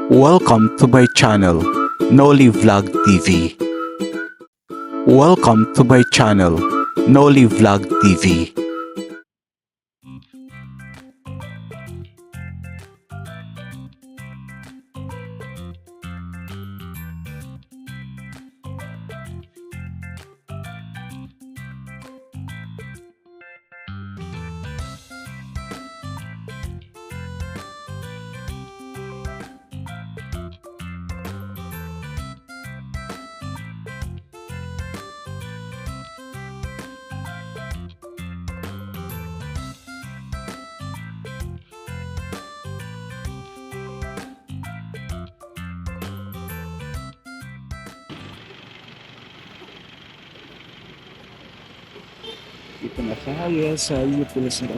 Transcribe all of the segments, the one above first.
Welcome to my channel, Noli Vlog TV. Welcome to my channel, Noli Vlog TV. Ito na tayo sa UP Luzon.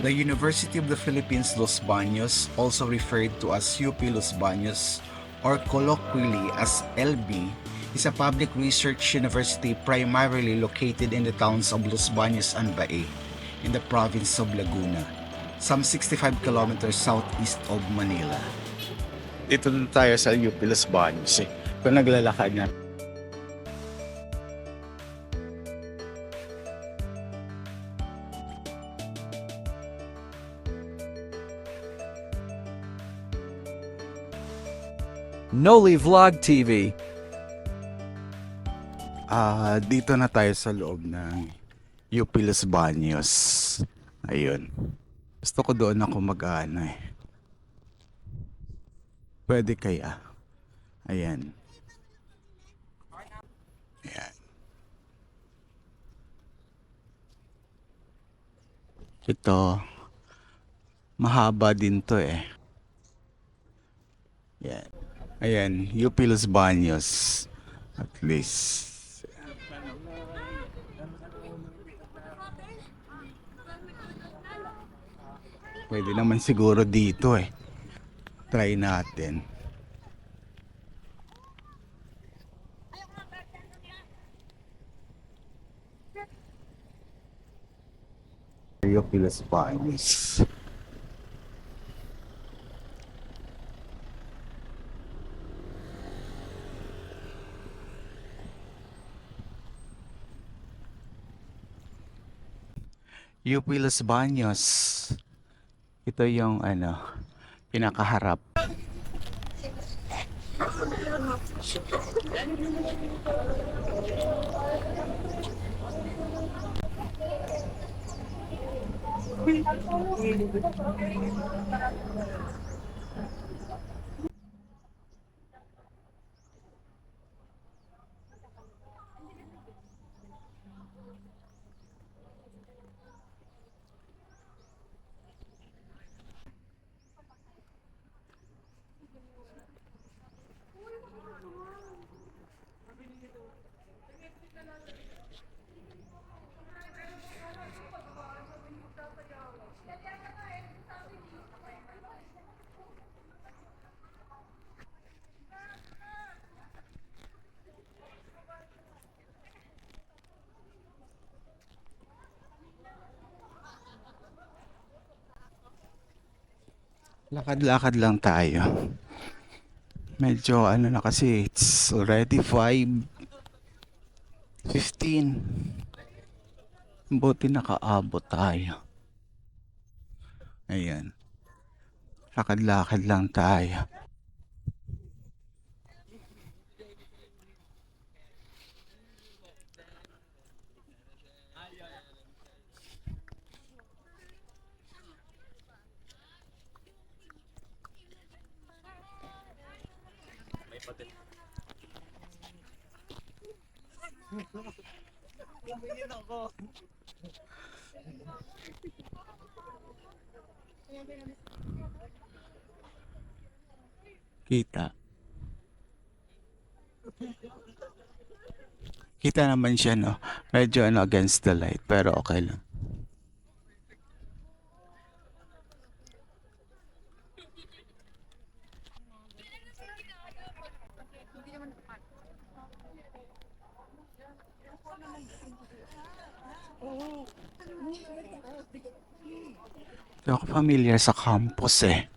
The University of the Philippines Los Baños, also referred to as UP Los Baños or colloquially as LB, is a public research university primarily located in the towns of Los Baños and Bae in the province of Laguna, some 65 kilometers southeast of Manila. Dito na tayo sa UP Los Baños eh. Kung naglalakad na. Noli Vlog TV. Dito na tayo sa loob ng UP Los Baños. Ayun. Gusto ko doon ako mag-ano eh. Pwede kaya. Ayan. Ayan. Ito. Mahaba din to eh. Ayan. Ayan. UP Los Baños. At least. Pwede naman siguro dito eh. Try natin. UP Los Baños. UP Los Baños. Ito yung pinakaharap. Lakad-lakad lang tayo. Medyo na kasi it's already 5:15. Buti nakaabot tayo. Ayan. Lakad-lakad lang tayo. Kita. Kita naman siya, no? Medyo against the light, pero okay lang. Hindi ako familiar sa campus eh.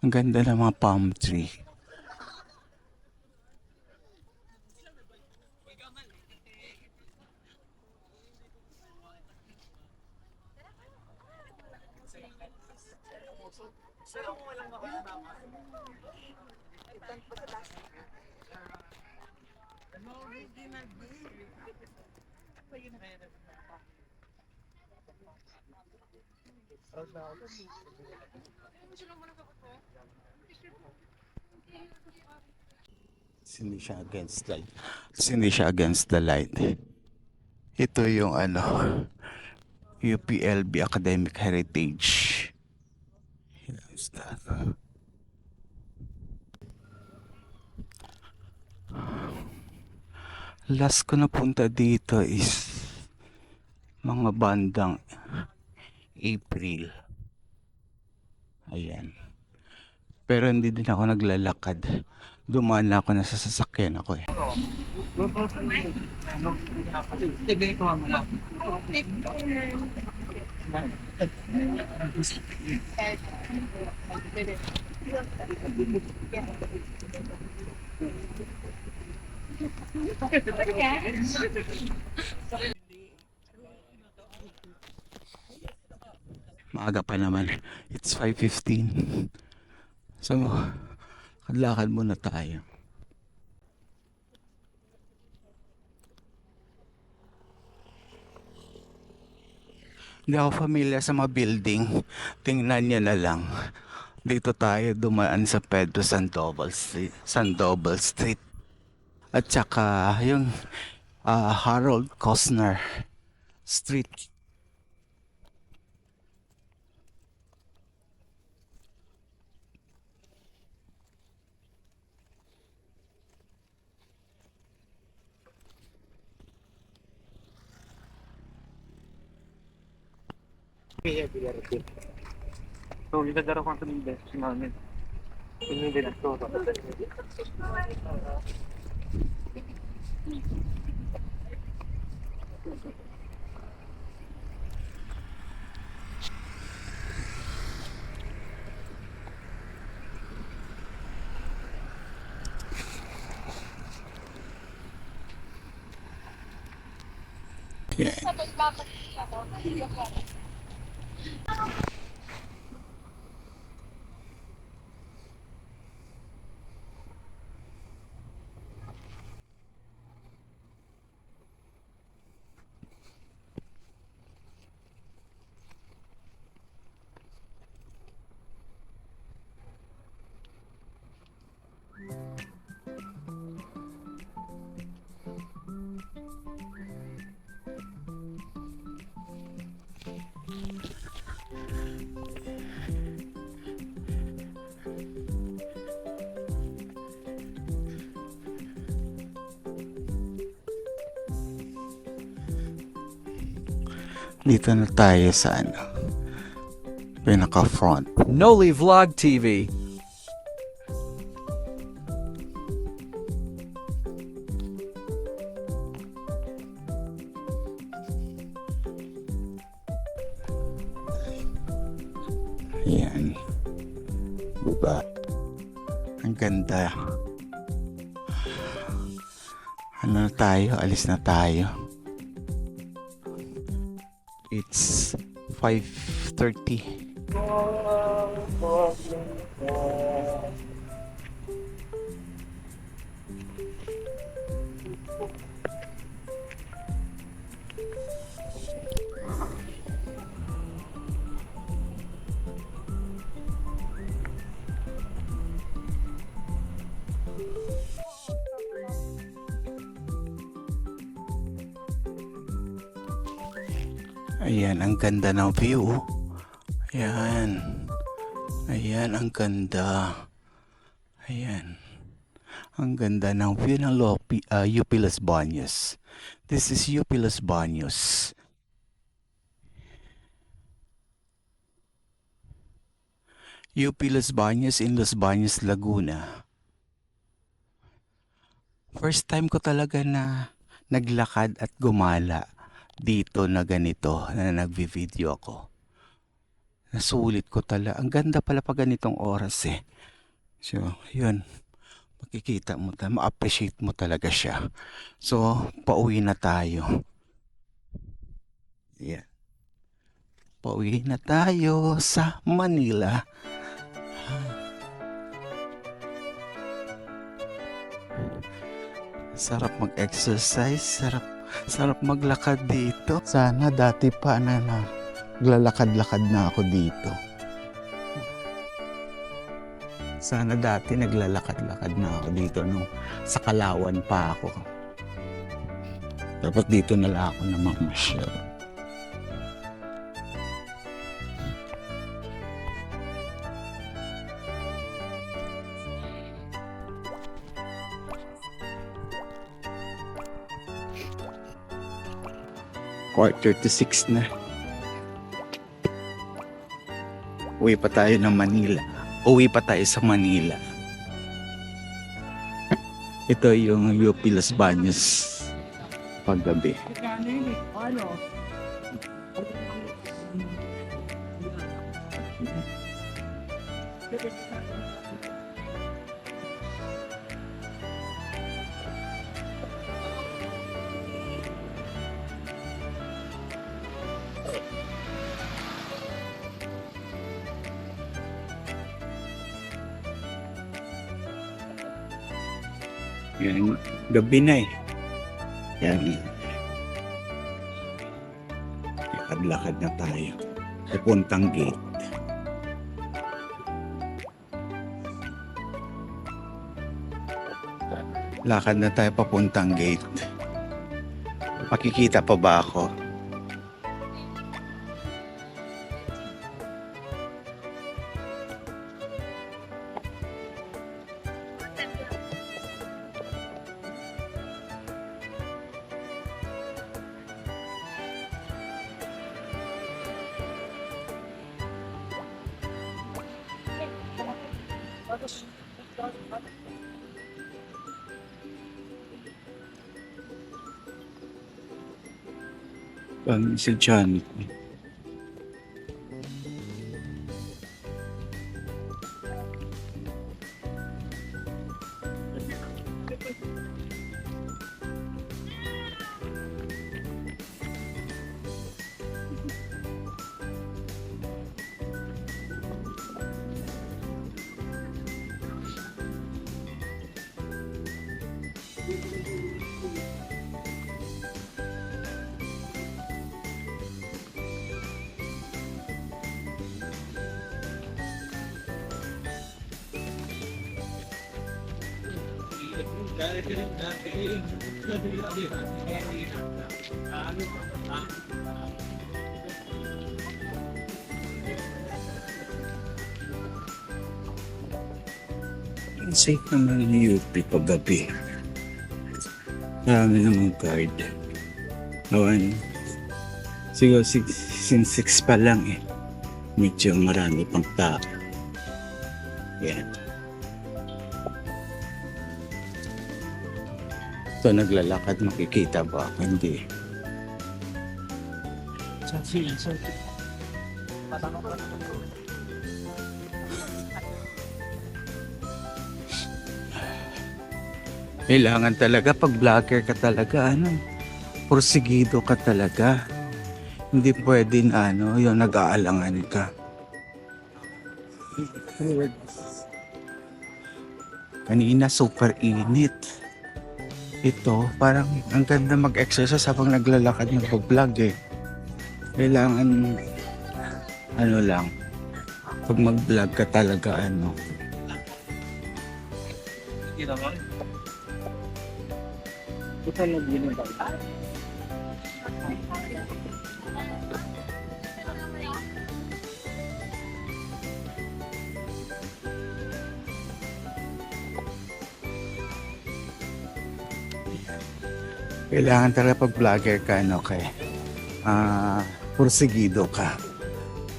Ang ganda ng mga palm tree. Hindi siya against the light. Hindi siya against the light. Ito yung UPLB Academic Heritage. Is that? Last ko na punta dito is mga bandang April. Ayan. Pero hindi din ako naglalakad. Dumaan na ako na sa sasakyan ako eh. Maaga pa naman. It's 5:15. So, lakad muna tayo. Hindi ako familiar sa mga building. Tingnan niya na lang. Dito tayo dumaan sa Pedro Sandoval Street. At saka yung Harold Costner Street. So, idadara ko ang best namin. Hindi din ito. Yeah. Dito na tayo sa pinaka-front. Noli Vlog TV. Ayan. Diba? Ang ganda. Ano na tayo? Alis na tayo. It's 5:30. Ayan, ang ganda ng view. Ayan. Ayan, ang ganda. Ayan. Ang ganda ng view ng UP Los Baños. This is UP Los Baños. UP Los Baños in Los Baños, Laguna. First time ko talaga na naglakad at gumala dito na ganito, na nagvi-video ako. Nasulit ko talaga. Ang ganda pala pag ganitong oras eh. So, yun. Makikita mo, ma-appreciate mo talaga siya. So, pauwi na tayo. Yeah. Pauwi na tayo sa Manila. Sarap mag-exercise, sarap maglakad dito. Sana dati pa na naglalakad-lakad na ako dito. Sana dati naglalakad-lakad na ako dito nung sa Kalawan pa ako. Dapat dito na lang ako namamasyal. Quarter to 6 na. Uwi pa tayo ng Manila. Uwi pa tayo sa Manila. Ito yung UP Los Baños paggabi. Yan, gabi na eh. Yan. Lakad-lakad na tayo. Papuntang gate. Lakad na tayo papuntang gate. Makikita pa ba ako? Si Janet. Ang safe naman yung UP paggabi. Marami namang guard. Awan. Siguro since 6 pa lang eh. Medyo marami pang tao. Yan. So naglalakad, makikita ba ako? Hindi. Kailangan talaga pag vlogger ka talaga, porsigido ka talaga. Hindi pwedeng yung nag-aalangan ka. Kanina super init. Ito, parang ang ganda mag-exercise habang naglalakad ng pag-vlog eh. Kailangan, lang, pag mag-vlog ka talaga, Hindi naman. Ito na din ba? Kailangan talaga pag vlogger ka, porsigido ka.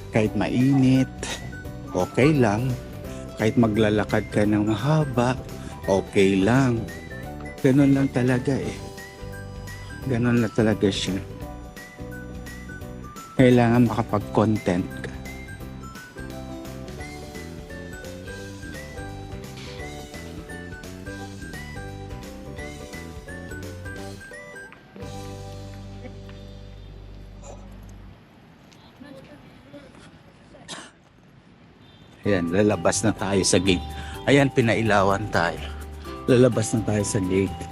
Kahit mainit, okay lang. Kahit maglalakad ka ng mahaba, okay lang. Ganun lang talaga eh. Ganun lang talaga siya. Kailangan makapag-content ka. Ayan, lalabas na tayo sa gate. Ayan, pinailawan tayo. Lalabas na tayo sa gate.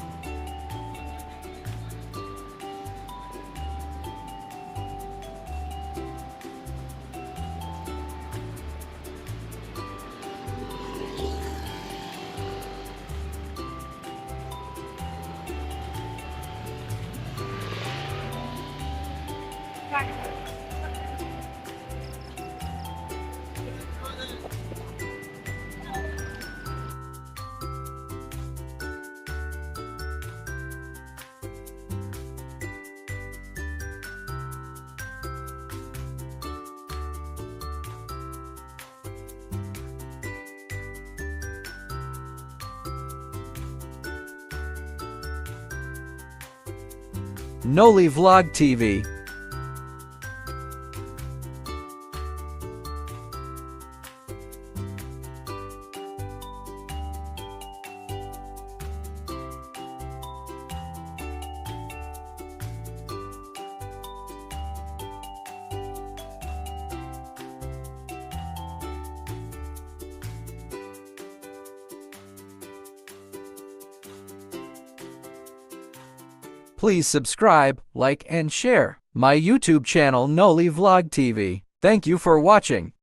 Noli Vlog TV. Please subscribe, like and share my YouTube channel Noli Vlog TV. Thank you for watching.